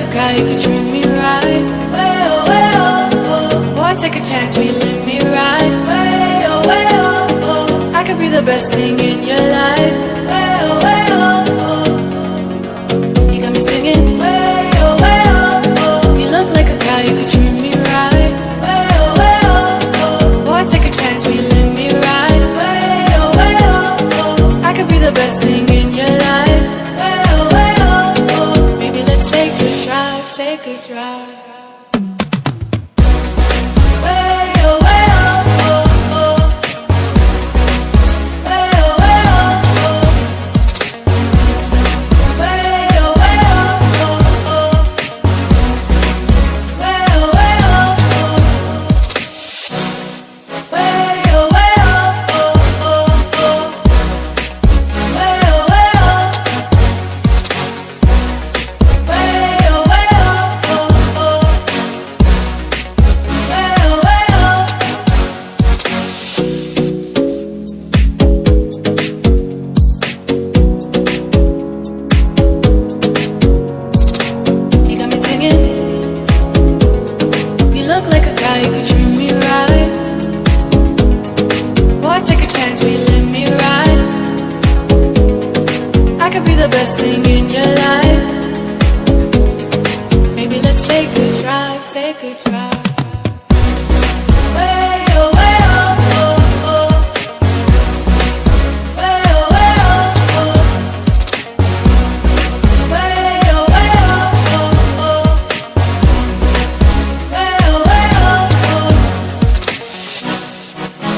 like a guy, you could treat me right. Way oh, way oh, oh. Boy, take a chance, will you let me ride? Way oh, way oh, oh. I could be the best thing in your life. Way oh, way oh, oh. You got me singing. Way oh, way oh, oh. You look like a guy, you could treat me right. Way oh, way oh, oh. Boy, take a chance, will you let me ride? Way oh, way oh, oh. I could be the best thing in your life. Way oh, way oh, oh. Maybe let's take a drive, take a drive. The best thing in your life. Maybe let's take a drive, take a drive. Way oh, way oh, oh, oh. Way oh, way oh, oh. Way oh, way oh, oh, oh. Way oh, way oh, oh.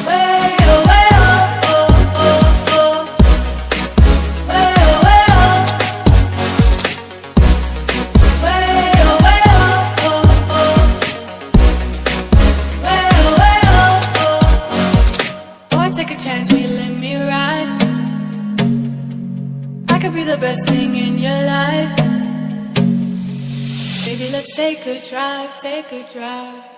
Way oh, way oh, oh, oh, oh. Take a chance, will you let me ride? I could be the best thing in your life. Baby, let's take a drive, take a drive.